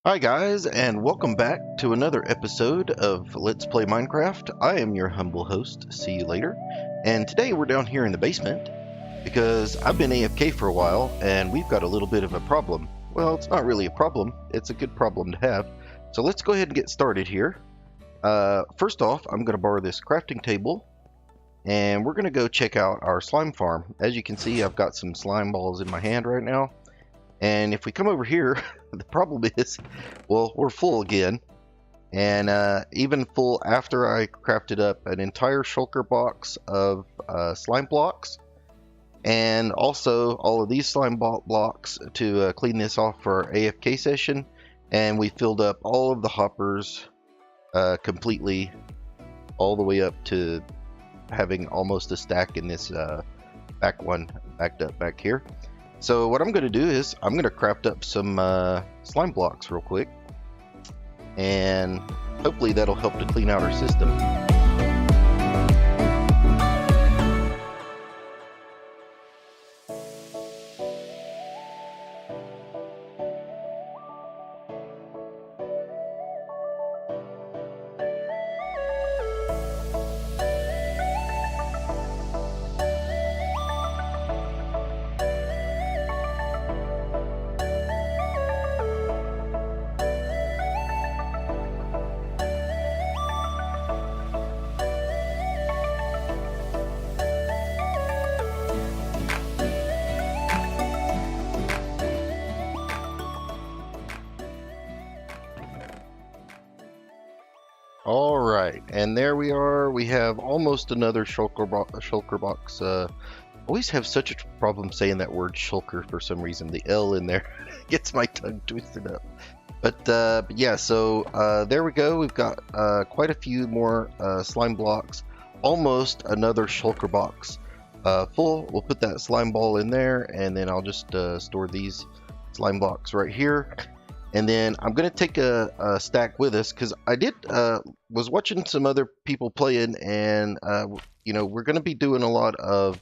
Hi guys, and welcome back to another episode of Let's Play Minecraft. I am your humble host, See You Later, and today we're down here in the basement because I've been AFK for a while and we've got a little bit of a problem. Well, it's not really a problem, it's a good problem to have. So let's go ahead and get started here. First off, I'm going to borrow this crafting table and we're going to go check out our slime farm. As you can see, I've got some slime balls in my hand right now. And if we come over here, the problem is, well, we're full again. And even full after I crafted up an entire shulker box of slime blocks. And also all of these slime blocks to clean this off for our AFK session. And we filled up all of the hoppers completely, all the way up to having almost a stack in this back one backed up back here. So what I'm going to do is I'm going to craft up some slime blocks real quick, and hopefully that'll help to clean out our system. All right, and there we are. We have almost another shulker box. Always have such a problem saying that word shulker for some reason. The L in there gets my tongue twisted up. But yeah, so there we go. We've got quite a few more slime blocks. Almost another shulker box full. We'll put that slime ball in there, and then I'll just store these slime blocks right here. And then I'm gonna take a stack with us because I was watching some other people playing, and you know, we're gonna be doing a lot of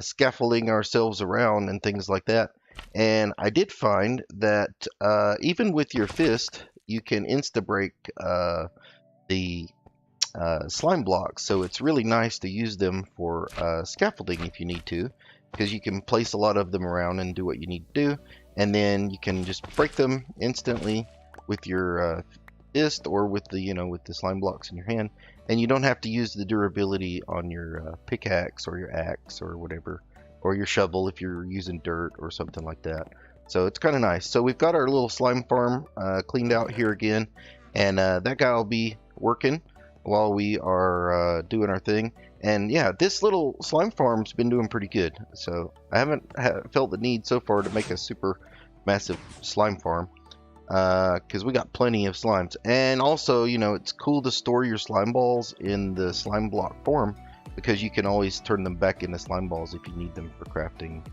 scaffolding ourselves around and things like that. And I did find that even with your fist, you can insta break the slime blocks. So it's really nice to use them for scaffolding if you need to, because you can place a lot of them around and do what you need to do. And then you can just break them instantly with your fist or with the with the slime blocks in your hand, and you don't have to use the durability on your pickaxe or your axe or whatever, or your shovel if you're using dirt or something like that. So it's kind of nice. So we've got our little slime farm cleaned out here again, and that guy will be working while we are doing our thing. And yeah, this little slime farm's been doing pretty good. So I haven't felt the need so far to make a super massive slime farm because we got plenty of slimes. And also, you know, it's cool to store your slime balls in the slime block form because you can always turn them back into slime balls if you need them for crafting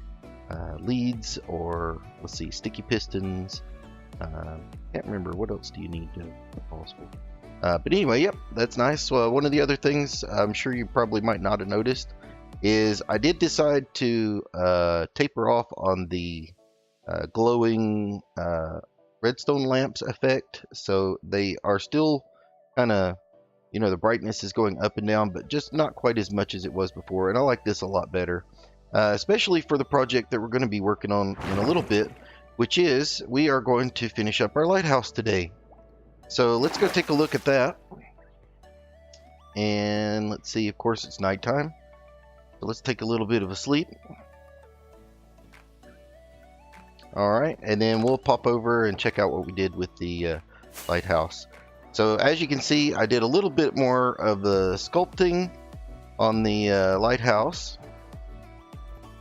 leads or, let's see, sticky pistons. Can't remember, what else do you need balls for? But anyway, yep, that's nice. One of the other things I'm sure you probably might not have noticed is I did decide to taper off on the glowing redstone lamps effect. So they are still kind of, you know, the brightness is going up and down, but just not quite as much as it was before. And I like this a lot better, especially for the project that we're going to be working on in a little bit, which is we are going to finish up our lighthouse today. So let's go take a look at that. And let's see, of course it's nighttime. So let's take a little bit of a sleep. Alright, and then we'll pop over and check out what we did with the lighthouse. So as you can see, I did a little bit more of the sculpting on the lighthouse.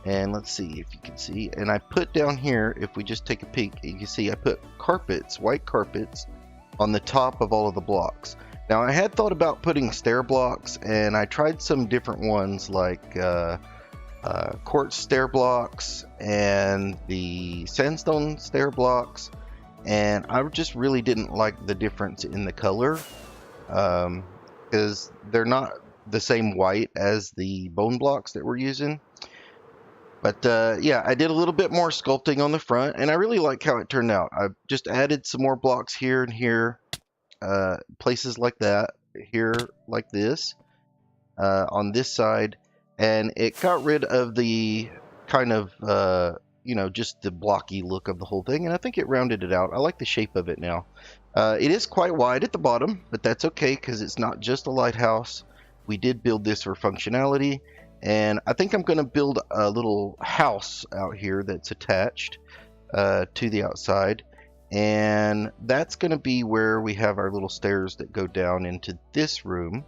And let's see if you can see. And I put down here, if we just take a peek, you can see I put carpets, white carpets, on the top of all of the blocks. Now I had thought about putting stair blocks, and I tried some different ones like quartz stair blocks and the sandstone stair blocks, and I just really didn't like the difference in the color because they're not the same white as the bone blocks that we're using. But yeah, I did a little bit more sculpting on the front, and I really like how it turned out. I just added some more blocks here and here, places like that, here like this, on this side, and it got rid of the kind of, just the blocky look of the whole thing, and I think it rounded it out. I like the shape of it now. It is quite wide at the bottom, but that's okay because it's not just a lighthouse. We did build this for functionality, and I think I'm going to build a little house out here that's attached to the outside, and that's going to be where we have our little stairs that go down into this room.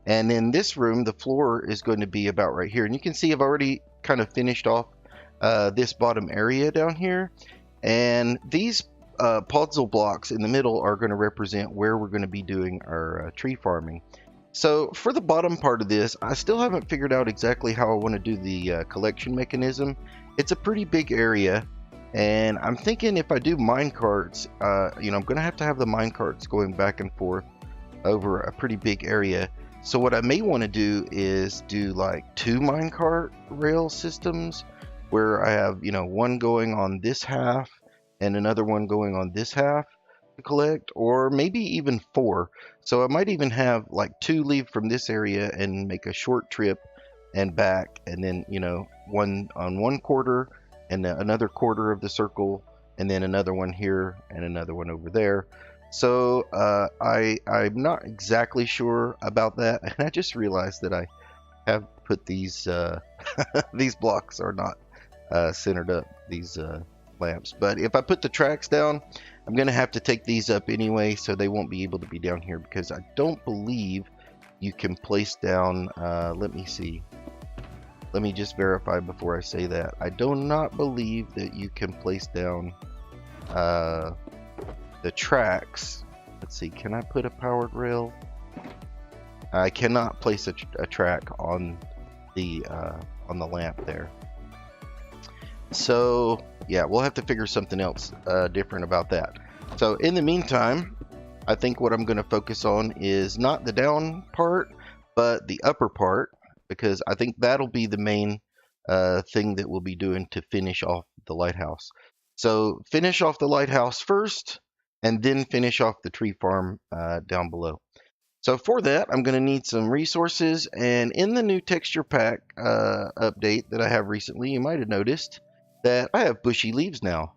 And in this room, the floor is going to be about right here. And you can see I've already kind of finished off this bottom area down here. And these puzzle blocks in the middle are going to represent where we're going to be doing our tree farming. So for the bottom part of this, I still haven't figured out exactly how I want to do the collection mechanism. It's a pretty big area. And I'm thinking if I do mine carts, I'm going to have the mine carts going back and forth over a pretty big area. So what I may want to do is do like 2 minecart rail systems where I have, one going on this half and another one going on this half to collect, or maybe even 4. So I might even have like 2 leave from this area and make a short trip and back, and then, one on one quarter and another quarter of the circle, and then another one here and another one over there. So I'm not exactly sure about that, and I just realized that I have put these these blocks are not centered up, these lamps. But if I put the tracks down, I'm going to have to take these up anyway, so they won't be able to be down here because I don't believe you can place down. Let me see. Let me just verify before I say that. I do not believe that you can place down the tracks. Let's see, can I put a powered rail? I cannot place a track on the lamp there. So yeah, we'll have to figure something else different about that. So in the meantime, I think what I'm going to focus on is not the down part, but the upper part, because I think that'll be the main thing that we'll be doing to finish off the lighthouse. So finish off the lighthouse first, and then finish off the tree farm down below. So for that, I'm going to need some resources, and in the new texture pack update that I have recently, you might have noticed that I have bushy leaves now,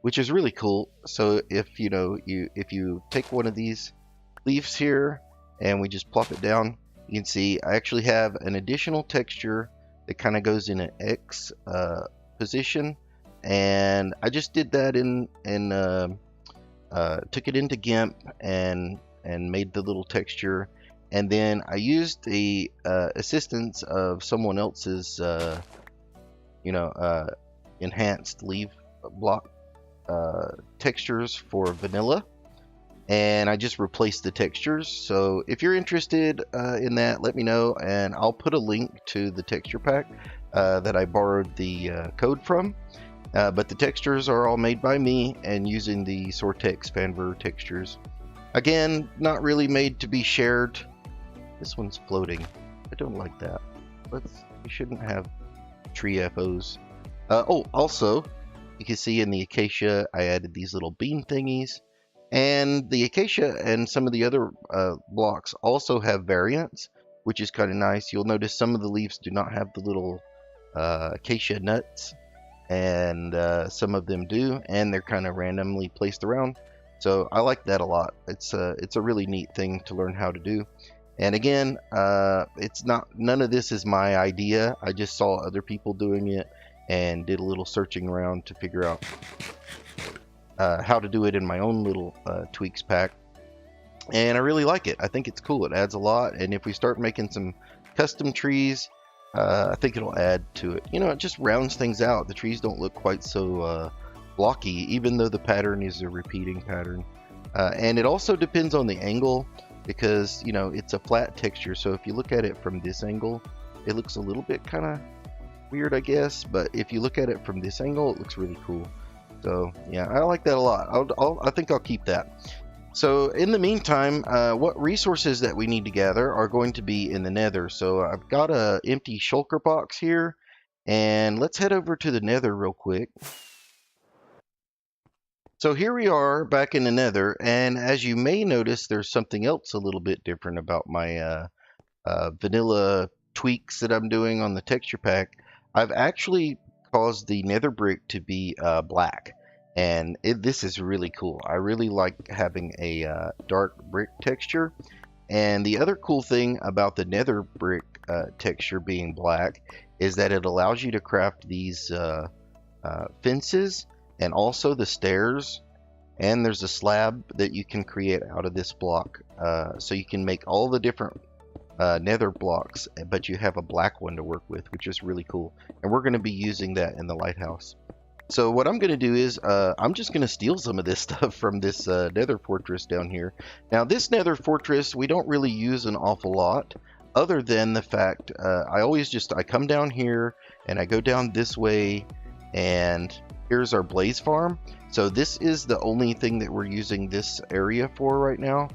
which is really cool. So if you take one of these leaves here and we just plop it down, you can see I actually have an additional texture that kind of goes in an X position, and I just did that took it into GIMP and made the little texture, and then I used the assistance of someone else's enhanced leaf block textures for vanilla, and I just replaced the textures. So if you're interested in that, let me know, and I'll put a link to the texture pack that I borrowed the code from. But the textures are all made by me and using the Sortex Fanver textures. Again, not really made to be shared. This one's floating. I don't like that. We shouldn't have tree FOs. Also, you can see in the acacia, I added these little beam thingies. And the acacia and some of the other blocks also have variants, which is kind of nice. You'll notice some of the leaves do not have the little acacia nuts, and some of them do, and they're kind of randomly placed around. So I like that a lot. It's a really neat thing to learn how to do. And again, none of this is my idea. I just saw other people doing it and did a little searching around to figure out how to do it in my own little tweaks pack. And I really like it. I think it's cool. It adds a lot. And if we start making some custom trees, I think it'll add to it. It just rounds things out. The trees don't look quite so blocky, even though the pattern is a repeating pattern. And it also depends on the angle, because it's a flat texture. So if you look at it from this angle, it looks a little bit kind of weird, I guess. But if you look at it from this angle, it looks really cool. So yeah, I like that a lot. I think I'll keep that. So in the meantime, what resources that we need to gather are going to be in the nether. So I've got a empty shulker box here, And let's head over to the nether real quick. So here we are back in the nether, and as you may notice, there's something else a little bit different about my vanilla tweaks that I'm doing on the texture pack. I've actually caused the nether brick to be black, and this is really cool. I really like having a dark brick texture. And the other cool thing about the nether brick texture being black is that it allows you to craft these fences and also the stairs. And there's a slab that you can create out of this block. So you can make all the different nether blocks, but you have a black one to work with, which is really cool. And we're going to be using that in the lighthouse. So what I'm going to do is I'm just going to steal some of this stuff from this nether fortress down here. Now this nether fortress we don't really use an awful lot, other than the fact I come down here and I go down this way, and here's our blaze farm. So this is the only thing that we're using this area for right now.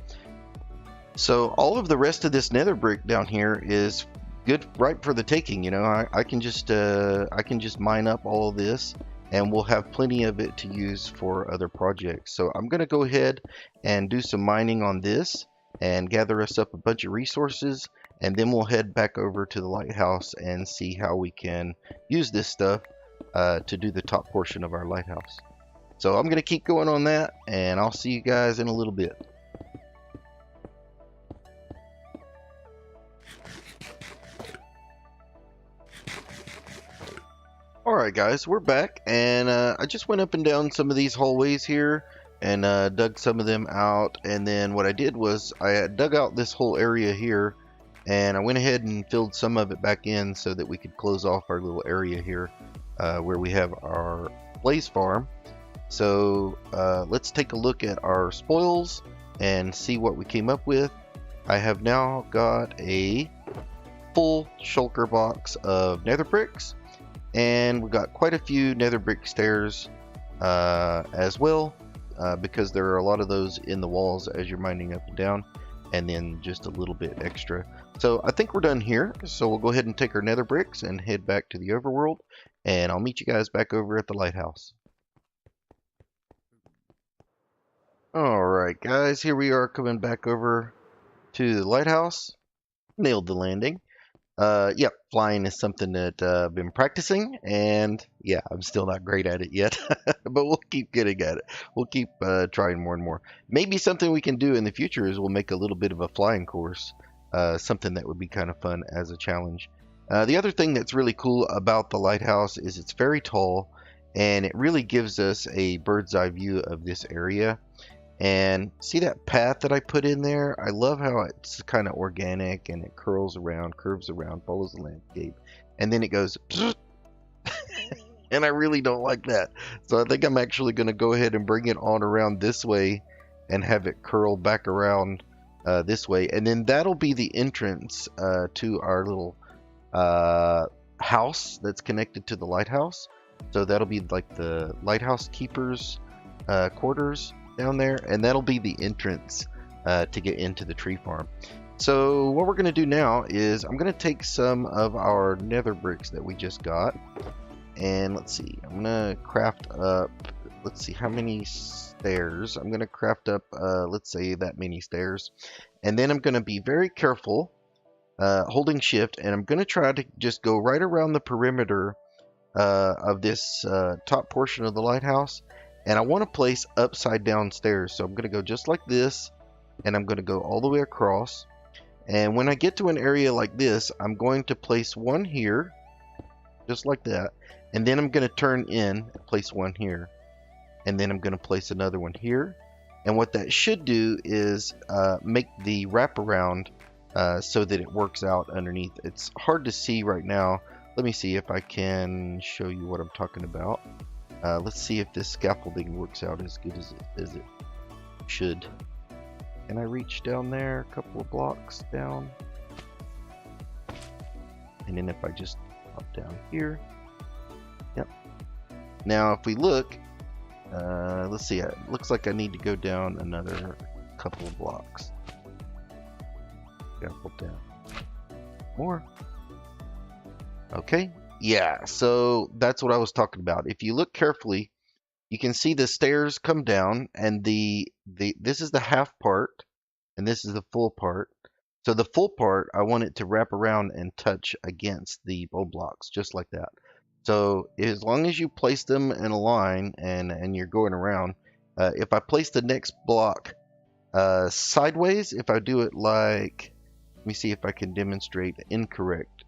So all of the rest of this nether brick down here is good, ripe for the taking. You know, I can just mine up all of this, and we'll have plenty of it to use for other projects. So I'm going to go ahead and do some mining on this and gather us up a bunch of resources, and then we'll head back over to the lighthouse and see how we can use this stuff to do the top portion of our lighthouse. So I'm going to keep going on that, and I'll see you guys in a little bit. Alright guys, we're back, and I just went up and down some of these hallways here and dug some of them out, and then what I did was I dug out this whole area here, and I went ahead and filled some of it back in so that we could close off our little area here where we have our blaze farm. So let's take a look at our spoils and see what we came up with. I have now got a full shulker box of nether bricks, and we got quite a few nether brick stairs as well, because there are a lot of those in the walls as you're mining up and down, and then just a little bit extra. So I think we're done here, so we'll go ahead and take our nether bricks and head back to the overworld, and I'll meet you guys back over at the lighthouse. Alright guys, here we are coming back over to the lighthouse. Nailed the landing. Yep, flying is something that I've been practicing, and yeah, I'm still not great at it yet, but we'll keep getting at it. We'll keep trying more and more. Maybe something we can do in the future is we'll make a little bit of a flying course, something that would be kind of fun as a challenge. The other thing that's really cool about the lighthouse is it's very tall, and it really gives us a bird's eye view of this area. And see that path that I put in there? I love how it's kind of organic, and it curves around, follows the landscape, and then it goes and I really don't like that. So I think I'm actually going to go ahead and bring it on around this way and have it curl back around this way, and then that'll be the entrance to our little house that's connected to the lighthouse. So that'll be like the lighthouse keeper's quarters down there, and that'll be the entrance to get into the tree farm. So what we're going to do now is I'm going to take some of our nether bricks that we just got, and let's see, I'm going to craft up, let's see how many stairs. I'm going to craft up let's say that many stairs, and then I'm going to be very careful holding shift, and I'm going to try to just go right around the perimeter of this top portion of the lighthouse. And I want to place upside down stairs. So I'm going to go just like this, and I'm going to go all the way across. And when I get to an area like this, I'm going to place one here, just like that. And then I'm going to turn in and place one here. And then I'm going to place another one here. And what that should do is make the wraparound so that it works out underneath. It's hard to see right now. Let me see if I can show you what I'm talking about. Let's see if this scaffolding works out as good as it should. Can I reach down there a couple of blocks down? And then if I just pop down here. Yep. Now if we look, let's see, it looks like I need to go down another couple of blocks. Scaffold down. More. Okay, Yeah, so that's what I was talking about. If you look carefully, you can see the stairs come down, and this is the half part, and this is the full part. So the full part, I want it to wrap around and touch against the bow blocks, just like that. So as long as you place them in a line and you're going around, if I place the next block sideways, if I do it like, let me see if I can demonstrate the incorrect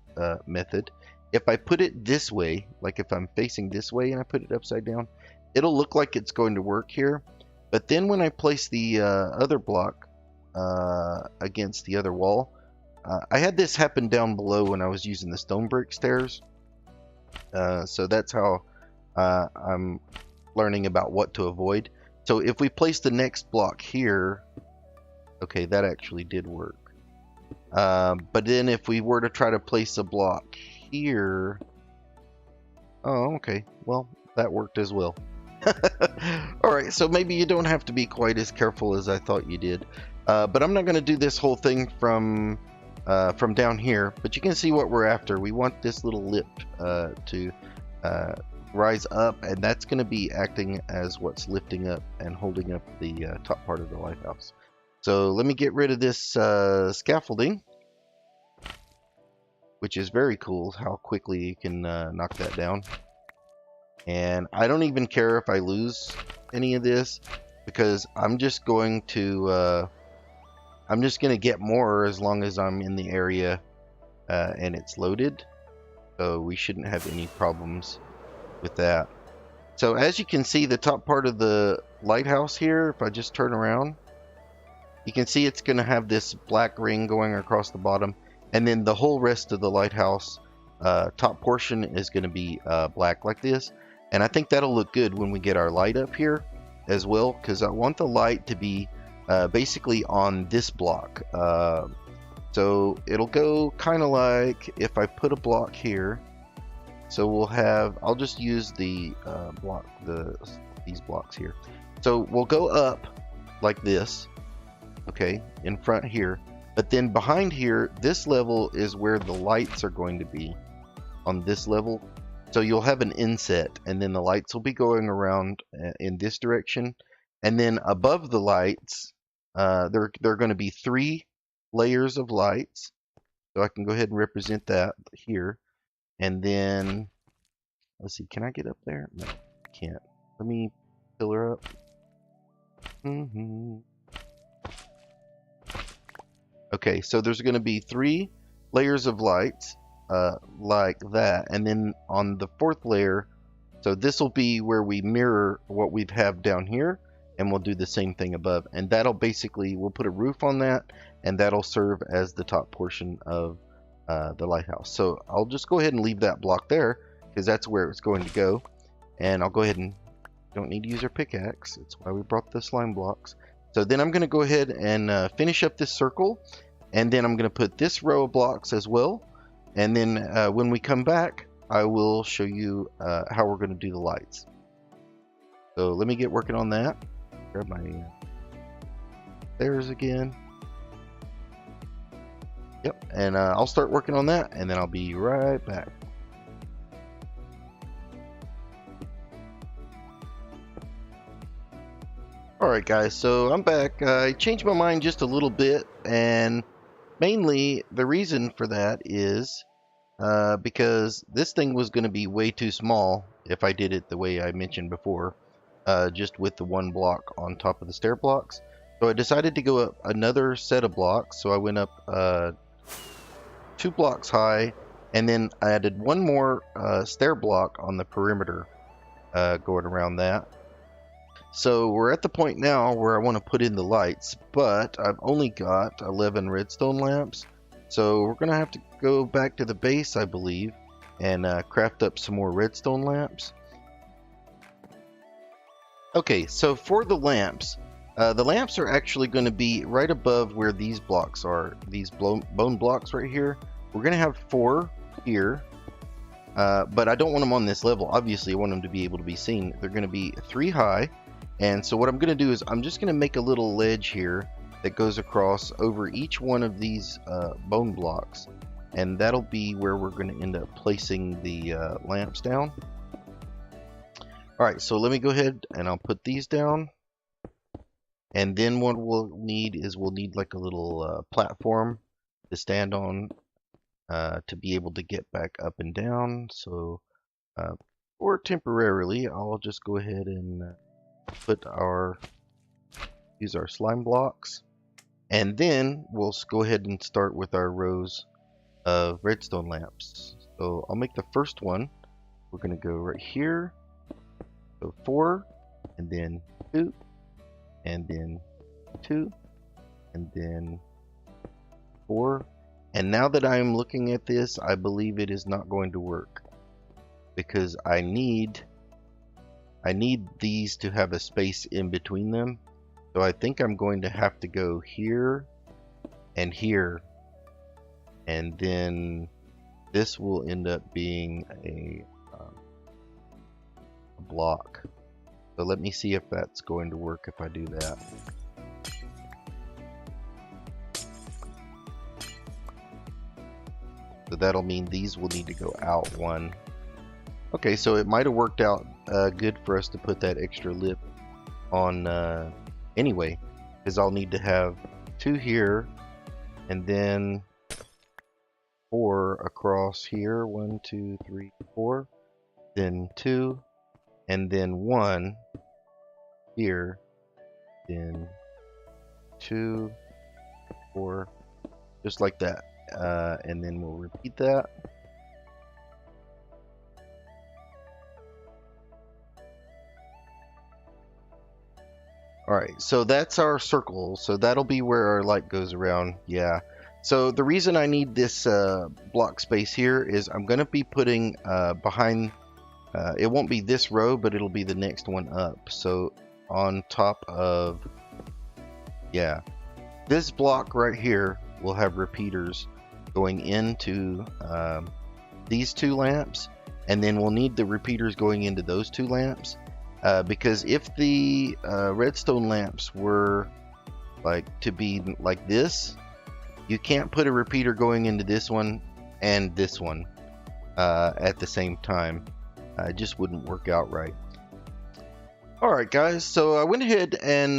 method. If I put it this way, like if I'm facing this way and I put it upside down, it'll look like it's going to work here. But then when I place the other block against the other wall, I had this happen down below when I was using the stone brick stairs. So that's how I'm learning about what to avoid. So if we place the next block here, okay, that actually did work. But then if we were to try to place a block here, oh, okay, well, that worked as well. Alright, so maybe you don't have to be quite as careful as I thought you did. But I'm not going to do this whole thing from down here, but you can see what we're after. We want this little lip to rise up, and that's going to be acting as what's lifting up and holding up the top part of the lighthouse. So let me get rid of this scaffolding, which is very cool how quickly you can knock that down. And I don't even care if I lose any of this, because I'm just going to get more as long as I'm in the area and it's loaded. So we shouldn't have any problems with that. So as you can see, the top part of the lighthouse here, if I just turn around, you can see it's going to have this black ring going across the bottom, and then the whole rest of the lighthouse top portion is going to be black like this. And I think that'll look good when we get our light up here as well, because I want the light to be basically on this block. So it'll go kind of like if I put a block here. So we'll have, I'll just use the these blocks here. So we'll go up like this, okay, in front here. But then behind here, this level is where the lights are going to be, on this level. So you'll have an inset, and then the lights will be going around in this direction. And then above the lights, there are going to be 3 layers of lights. So I can go ahead and represent that here. And then, let's see, can I get up there? No, I can't. Let me fill her up. Okay, so there's going to be 3 layers of lights like that. And then on the 4th layer, so this will be where we mirror what we have down here, and we'll do the same thing above. And that'll basically, we'll put a roof on that, and that'll serve as the top portion of the lighthouse. So I'll just go ahead and leave that block there, because that's where it's going to go. And I'll go ahead and, don't need to use our pickaxe, that's why we brought the slime blocks. So then I'm going to go ahead and finish up this circle, and then I'm going to put this row of blocks as well. And then when we come back, I will show you how we're going to do the lights. So let me get working on that. Grab my stairs again. Yep, and I'll start working on that, and then I'll be right back. Alright guys, so I'm back. I changed my mind just a little bit, and mainly the reason for that is because this thing was going to be way too small if I did it the way I mentioned before, just with the 1 block on top of the stair blocks. So I decided to go up another set of blocks, so I went up 2 blocks high, and then I added 1 more stair block on the perimeter going around that. So we're at the point now where I want to put in the lights, but I've only got 11 redstone lamps. So we're going to have to go back to the base, I believe, and craft up some more redstone lamps. Okay, so for the lamps are actually going to be right above where these blocks are, these bone blocks right here. We're going to have 4 here, but I don't want them on this level. Obviously, I want them to be able to be seen. They're going to be 3 high. And so what I'm going to do is I'm just going to make a little ledge here that goes across over each one of these bone blocks. and that'll be where we're going to end up placing the lamps down. Alright, so let me go ahead and I'll put these down. And then what we'll need is we'll need like a little platform to stand on to be able to get back up and down. So, or temporarily, I'll just go ahead and use our slime blocks. And then we'll go ahead and start with our rows of redstone lamps. So I'll make the first one. We're going to go right here. So 4, and then 2, and then 2, and then 4. And now that I'm looking at this, I believe it is not going to work, because I need these to have a space in between them. So I think I'm going to have to go here and here, and then this will end up being a block. So let me see if that's going to work if I do that. So that'll mean these will need to go out one. Okay, so it might have worked out good for us to put that extra lip on anyway, because I'll need to have 2 here and then 4 across here. 1, 2, 3, 4. Then 2. And then 1 here, then 2, 4, just like that. And then we'll repeat that. Alright, so that's our circle. So that'll be where our light goes around. Yeah. So the reason I need this block space here is I'm going to be putting behind. It won't be this row, but it'll be the next one up. So on top of, yeah, this block right here will have repeaters going into these 2 lamps, and then we'll need the repeaters going into those 2 lamps, because if the redstone lamps were like to be like this, you can't put a repeater going into this one and this one at the same time. It just wouldn't work out right. Alright guys, so I went ahead and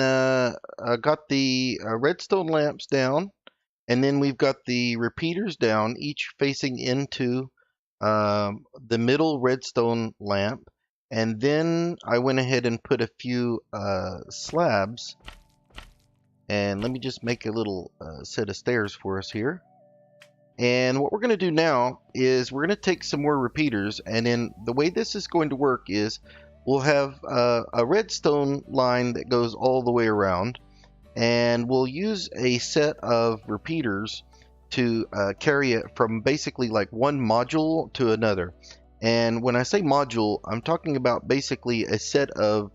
got the redstone lamps down, and then we've got the repeaters down, each facing into the middle redstone lamp. And then I went ahead and put a few slabs, and let me just make a little set of stairs for us here. And what we're going to do now is we're going to take some more repeaters, and then the way this is going to work is we'll have a redstone line that goes all the way around, and we'll use a set of repeaters to carry it from basically like one module to another. And when I say module, I'm talking about basically a set of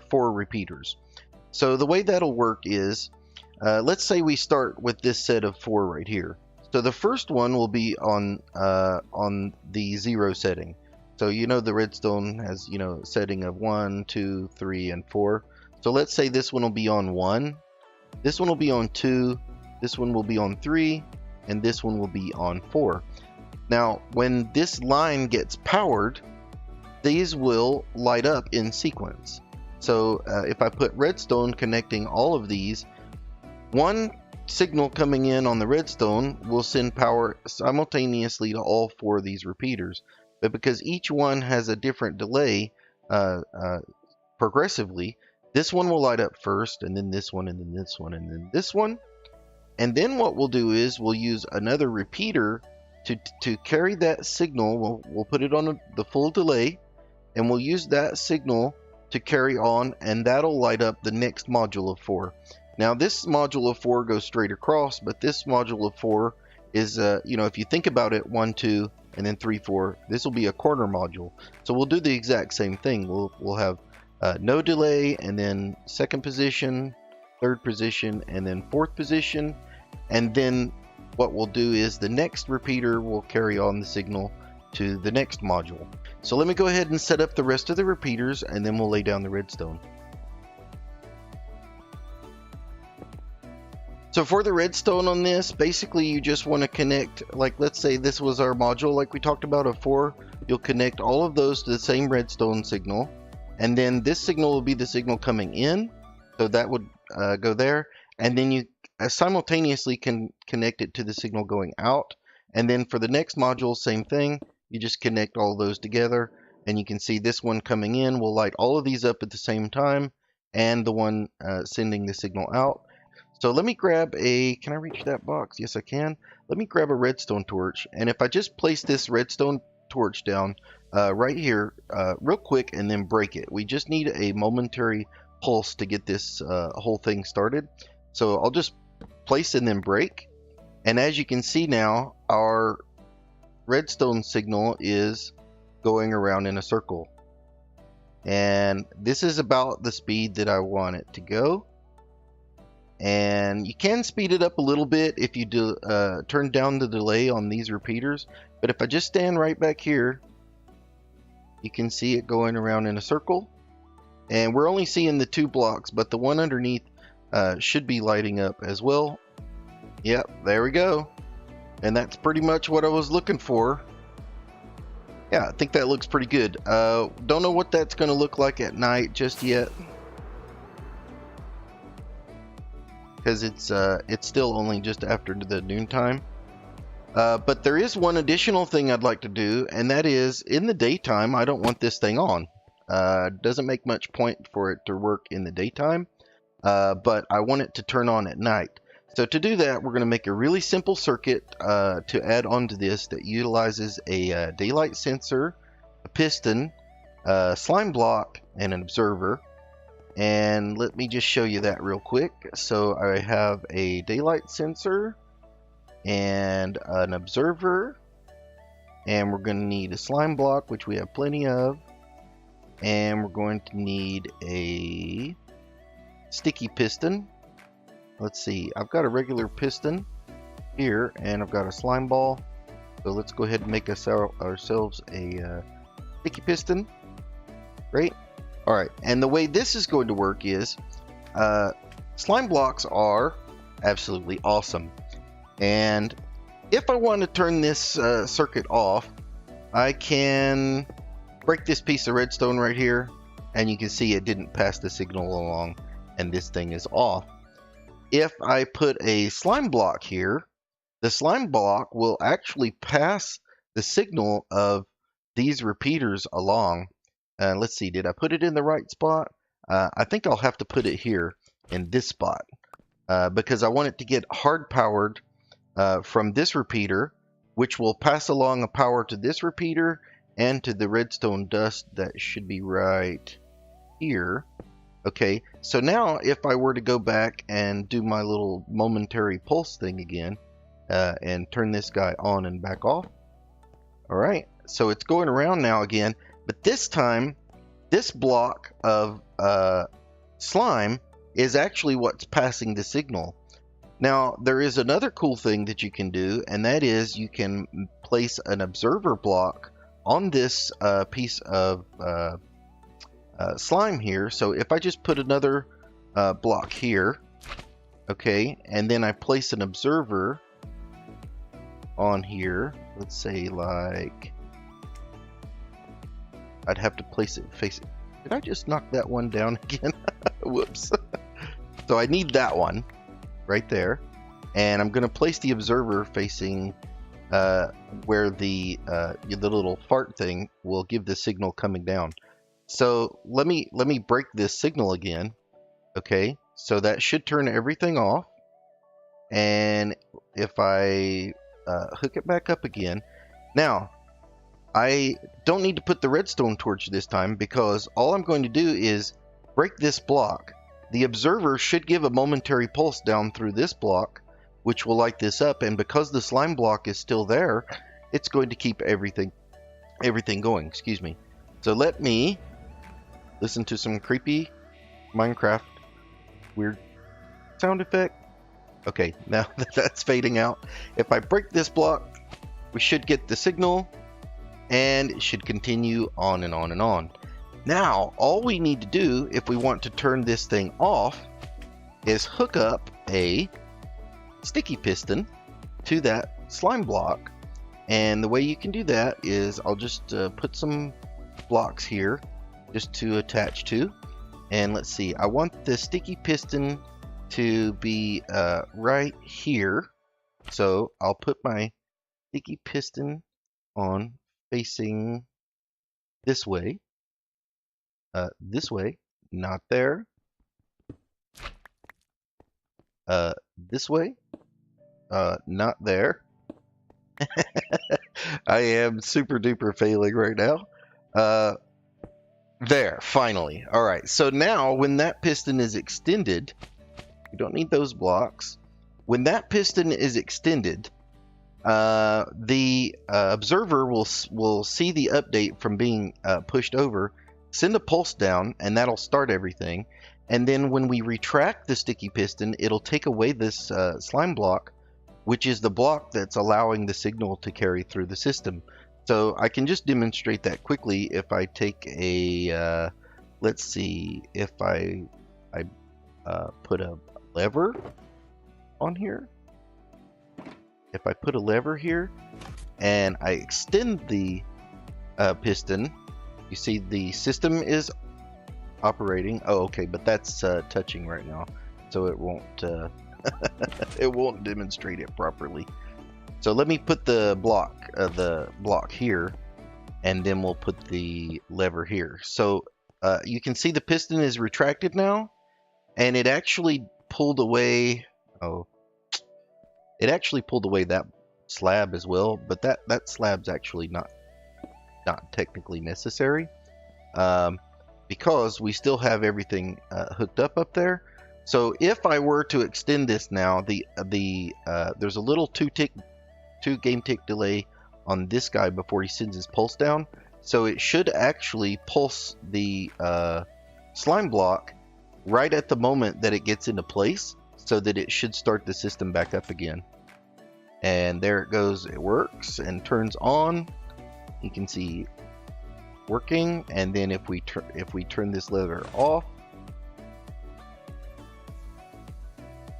4 repeaters. So the way that'll work is, let's say we start with this set of 4 right here. So the first one will be on the 0 setting. So you know the redstone has, you know, setting of 1, 2, 3, and 4. So let's say this one will be on 1, this one will be on 2, this one will be on 3, and this one will be on 4. Now, when this line gets powered, these will light up in sequence. So if I put redstone connecting all of these, one signal coming in on the redstone will send power simultaneously to all 4 of these repeaters. But because each one has a different delay progressively, this one will light up first, and then this one, and then this one, and then this one. And then what we'll do is we'll use another repeater to carry that signal. We'll put it on the full delay, and we'll use that signal to carry on, and that'll light up the next module of 4. Now this module of 4 goes straight across, but this module of 4 is, you know, if you think about it, 1, 2, and then 3, 4, this will be a corner module. So we'll do the exact same thing. We'll have no delay, and then 2nd position, 3rd position, and then 4th position. And then what we'll do is the next repeater will carry on the signal to the next module. So let me go ahead and set up the rest of the repeaters, and then we'll lay down the redstone. So for the redstone on this, basically you just want to connect, like let's say this was our module like we talked about of 4. You'll connect all of those to the same redstone signal, and then this signal will be the signal coming in, so that would go there, and then you simultaneously can connect it to the signal going out, and then for the next module, same thing, you just connect all those together, and you can see this one coming in will light all of these up at the same time, and the one sending the signal out. So let me grab can I reach that box? Yes, I can. Let me grab a redstone torch, and if I just place this redstone torch down right here real quick and then break it. We just need a momentary pulse to get this whole thing started. So I'll just place and then break. And as you can see now, our redstone signal is going around in a circle. And this is about the speed that I want it to go. And you can speed it up a little bit if you turn down the delay on these repeaters. But if I just stand right back here, you can see it going around in a circle. And we're only seeing the 2 blocks, but the one underneath should be lighting up as well. Yep, there we go. And that's pretty much what I was looking for. Yeah, I think that looks pretty good. Don't know what that's going to look like at night just yet, because it's still only just after the noontime. But there is one additional thing I'd like to do, and that is in the daytime I don't want this thing on. Doesn't make much point for it to work in the daytime, but I want it to turn on at night. So to do that, we're going to make a really simple circuit to add onto this that utilizes a daylight sensor, a piston, a slime block, and an observer. And let me just show you that real quick. So I have a daylight sensor and an observer, and we're going to need a slime block, which we have plenty of, and we're going to need a sticky piston. Let's see, I've got a regular piston here and I've got a slime ball, so let's go ahead and make ourselves a sticky piston. Great. Alright, and the way this is going to work is slime blocks are absolutely awesome, and if I want to turn this circuit off, I can break this piece of redstone right here, and you can see it didn't pass the signal along, and this thing is off. If I put a slime block here, the slime block will actually pass the signal of these repeaters along. Let's see, did I put it in the right spot? I think I'll have to put it here in this spot because I want it to get hard powered from this repeater, which will pass along a power to this repeater and to the redstone dust that should be right here. Okay, so now if I were to go back and do my little momentary pulse thing again and turn this guy on and back off. Alright, so it's going around now again, but this time this block of slime is actually what's passing the signal. Now there is another cool thing that you can do, and that is you can place an observer block on this piece of slime here. So if I just put another block here, okay, and then I place an observer on here, let's say like I'd have to place it face it. Did I just knock that one down again? Whoops. So I need that one right there, and I'm going to place the observer facing where the little fart thing will give the signal coming down. So let me break this signal again. Okay, so that should turn everything off, and if I hook it back up again, now I don't need to put the redstone torch this time, because all I'm going to do is break this block. The observer should give a momentary pulse down through this block, which will light this up, and because the slime block is still there, it's going to keep everything going. Excuse me. So let me listen to some creepy Minecraft weird sound effect. Okay, now that that's fading out, if I break this block, we should get the signal, and it should continue on and on and on. Now, all we need to do if we want to turn this thing off is hook up a sticky piston to that slime block. And the way you can do that is I'll just put some blocks here just to attach to. And let's see, I want the sticky piston to be right here. So I'll put my sticky piston on facing this way, not there, this way, not there. I am super duper failing right now. There, finally. All right, so now when that piston is extended, you don't need those blocks. When that piston is extended, the observer will see the update from being pushed over, send a pulse down, and that'll start everything. And then when we retract the sticky piston, it'll take away this slime block, which is the block that's allowing the signal to carry through the system. So I can just demonstrate that quickly if I take a, let's see, if I put a lever on here. If I put a lever here and I extend the piston, you see the system is operating. Oh, okay, but that's touching right now, so it won't it won't demonstrate it properly. So let me put the block here, and then we'll put the lever here. So you can see the piston is retracted now, and it actually pulled away. Oh, it actually pulled away that slab as well, but that slab's actually not technically necessary, because we still have everything hooked up there. So if I were to extend this now, there's a little two game tick delay on this guy before he sends his pulse down. So it should actually pulse the slime block right at the moment that it gets into place, so that it should start the system back up again. And there it goes. It works and turns on. You can see working. And then if we turn this lever off,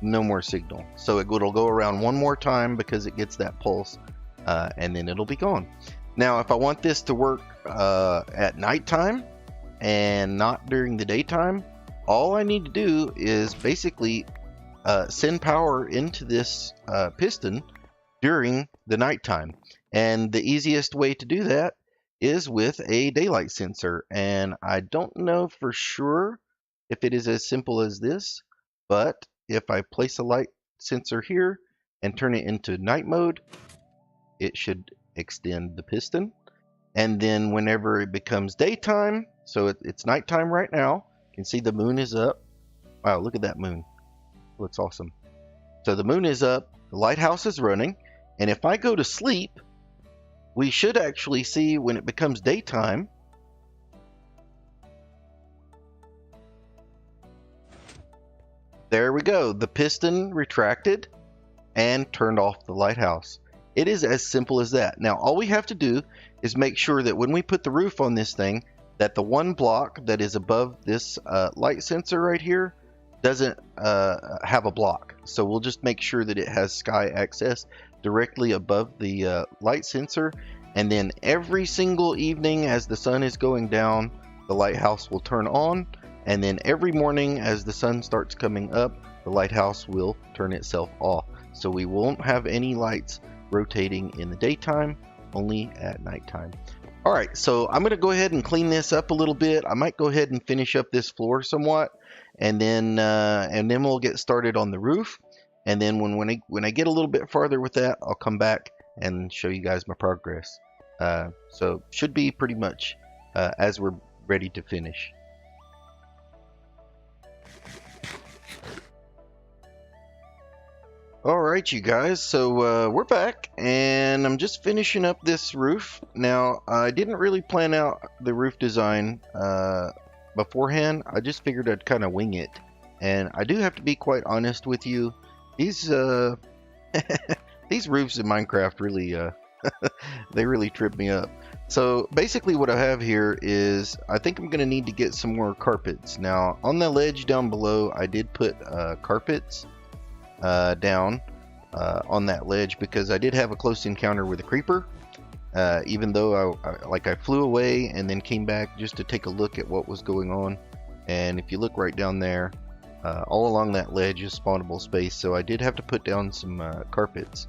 no more signal. So it'll go around one more time because it gets that pulse, and then it'll be gone. Now if I want this to work at nighttime and not during the daytime, all I need to do is basically send power into this piston during the nighttime. And the easiest way to do that is with a daylight sensor. And I don't know for sure if it is as simple as this, but if I place a light sensor here and turn it into night mode, it should extend the piston. And then whenever it becomes daytime, so it's nighttime right now, you can see the moon is up. Wow, look at that moon. Looks awesome. So the moon is up, the lighthouse is running, and if I go to sleep, we should actually see when it becomes daytime, there we go, the piston retracted and turned off the lighthouse. It is as simple as that. Now all we have to do is make sure that when we put the roof on this thing, that the one block that is above this light sensor right here doesn't have a block. So we'll just make sure that it has sky access directly above the light sensor, and then every single evening as the sun is going down, the lighthouse will turn on, and then every morning as the sun starts coming up, the lighthouse will turn itself off. So we won't have any lights rotating in the daytime, only at nighttime. Alright, so I'm going to go ahead and clean this up a little bit. I might go ahead and finish up this floor somewhat, and then we'll get started on the roof. And then when I get a little bit farther with that, I'll come back and show you guys my progress. So should be pretty much as we're ready to finish. Alright you guys, so we're back, and I'm just finishing up this roof. Now I didn't really plan out the roof design beforehand. I just figured I'd kind of wing it, and I do have to be quite honest with you, these these roofs in Minecraft really they really trip me up. So basically what I have here is, I think I'm gonna need to get some more carpets. Now on the ledge down below I did put carpets down, on that ledge, because I did have a close encounter with a creeper. Even though I flew away and then came back just to take a look at what was going on. And if you look right down there, all along that ledge is spawnable space, so I did have to put down some carpets.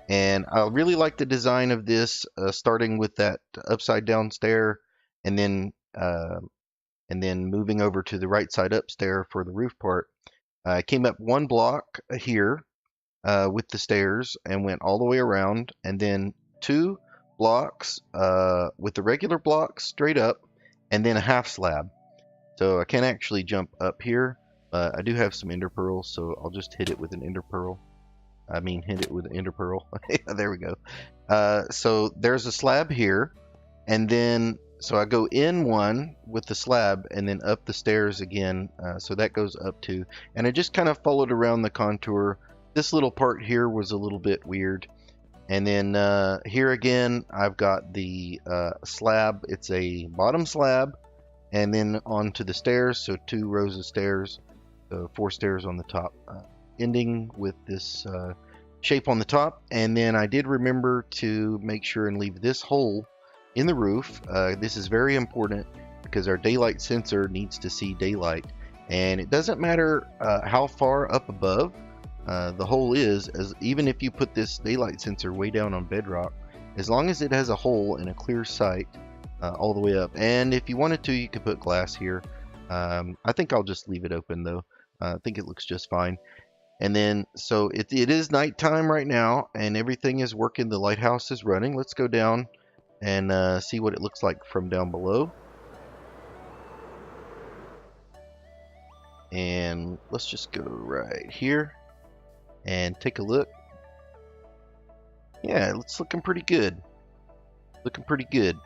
And I really like the design of this, starting with that upside down stair, and then moving over to the right side up stair for the roof part. I came up one block here with the stairs and went all the way around, and then 2 blocks with the regular blocks straight up, and then a half slab. So I can't actually jump up here, but I do have some ender pearls, so I'll just hit it with an ender pearl. Hit it with an ender pearl. There we go. So there's a slab here, and then so I go in one with the slab and then up the stairs again. So that goes up 2, and I just kind of followed around the contour. This little part here was a little bit weird. And then here again, I've got the slab. It's a bottom slab, and then onto the stairs. So 2 rows of stairs, so 4 stairs on the top, ending with this shape on the top. And then I did remember to make sure and leave this hole in the roof. This is very important because our daylight sensor needs to see daylight, and it doesn't matter how far up above the hole is, as even if you put this daylight sensor way down on bedrock, as long as it has a hole and a clear sight all the way up. And if you wanted to, you could put glass here. I think I'll just leave it open though. I think it looks just fine. And then so it is nighttime right now, and everything is working. The lighthouse is running. Let's go down and see what it looks like from down below. And let's just go right here and take a look. Yeah, it's looking pretty good. Looking pretty good.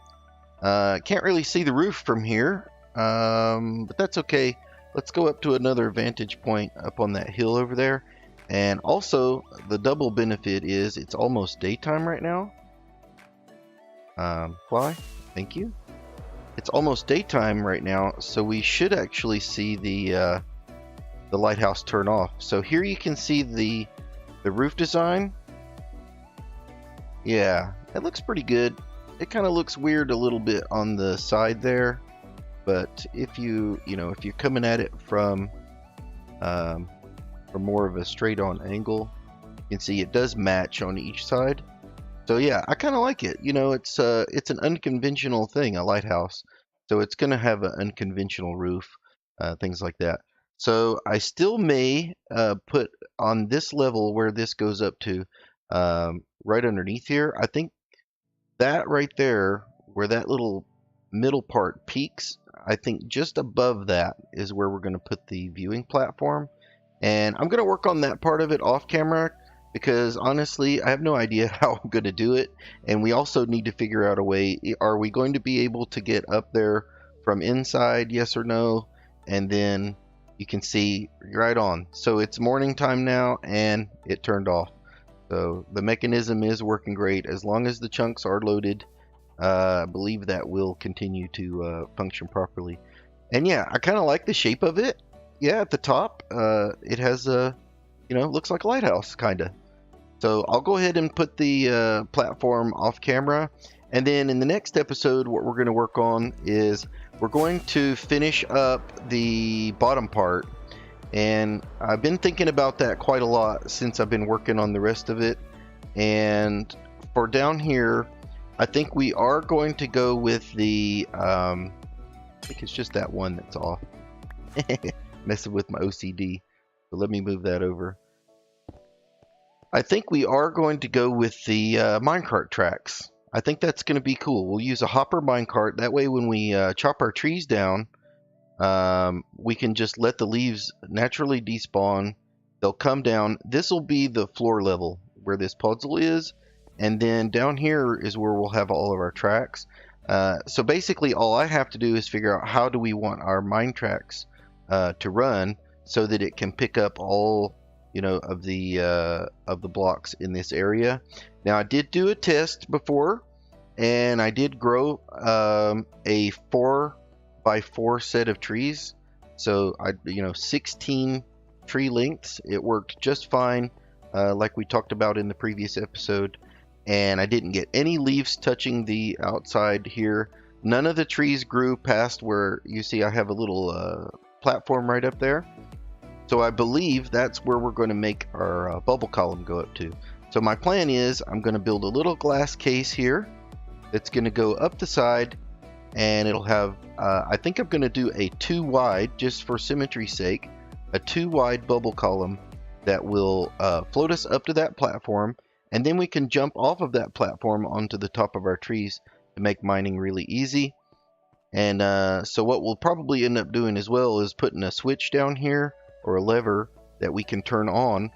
Can't really see the roof from here, but that's okay. Let's go up to another vantage point up on that hill over there. And also, the double benefit is it's almost daytime right now. Fly, thank you. It's almost daytime right now, so we should actually see the lighthouse turn off. So here you can see the roof design. Yeah, it looks pretty good. It kind of looks weird a little bit on the side there, but if you're coming at it from more of a straight on angle, you can see it does match on each side. So yeah, I kind of like it. It's an unconventional thing, a lighthouse, so it's gonna have an unconventional roof, things like that. So I still may put on this level where this goes up to, right underneath here. I think that right there, where that little middle part peaks, I think just above that is where we're going to put the viewing platform. And I'm going to work on that part of it off camera, because honestly, I have no idea how I'm going to do it. And we also need to figure out a way. Are we going to be able to get up there from inside, yes or no? And then you can see right on. So it's morning time now, and it turned off. So the mechanism is working great. As long as the chunks are loaded, I believe that will continue to function properly. And yeah, I kind of like the shape of it. Yeah, at the top, it has a, looks like a lighthouse, kind of. So I'll go ahead and put the platform off camera. And then in the next episode, what we're going to work on is we're going to finish up the bottom part. And I've been thinking about that quite a lot since I've been working on the rest of it. And for down here, I think we are going to go with the, I think it's just that one that's off. Messing with my OCD. So let me move that over. I think we are going to go with the minecart tracks. I think that's going to be cool. We'll use a hopper minecart. That way when we chop our trees down, we can just let the leaves naturally despawn. They'll come down. This will be the floor level where this puzzle is, and then down here is where we'll have all of our tracks. So basically all I have to do is figure out how do we want our mine tracks to run so that it can pick up all of the blocks in this area. Now I did do a test before, and I did grow a 4x4 set of trees. So 16 tree lengths. It worked just fine. like we talked about in the previous episode. And I didn't get any leaves touching the outside here. None of the trees grew past where you see I have a little platform right up there. So I believe that's where we're going to make our bubble column go up to. So my plan is I'm going to build a little glass case here that's going to go up the side, and it'll have, I think I'm going to do a 2 wide, just for symmetry's sake, a 2 wide bubble column that will float us up to that platform, and then we can jump off of that platform onto the top of our trees to make mining really easy. And so what we'll probably end up doing as well is putting a switch down here, or a lever that we can turn on,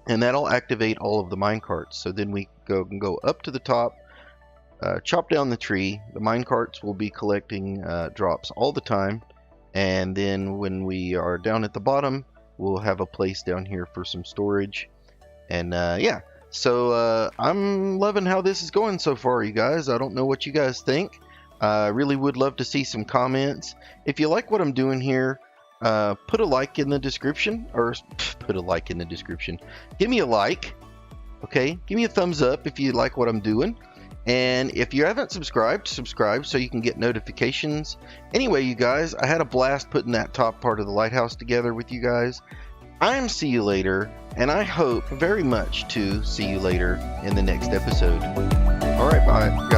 and that'll activate all of the mine carts. So then we can go up to the top, chop down the tree. The mine carts will be collecting drops all the time, and then when we are down at the bottom, we'll have a place down here for some storage. And yeah, so I'm loving how this is going so far, you guys. I don't know what you guys think. I really would love to see some comments. If you like what I'm doing here, put a like in the description, or put a like in the description. Give me a like, okay? Give me a thumbs up if you like what I'm doing. And if you haven't subscribed, subscribe so you can get notifications. Anyway, you guys, I had a blast putting that top part of the lighthouse together with you guys. I'm See You Later, and I hope very much to see you later in the next episode. All right, bye, guys.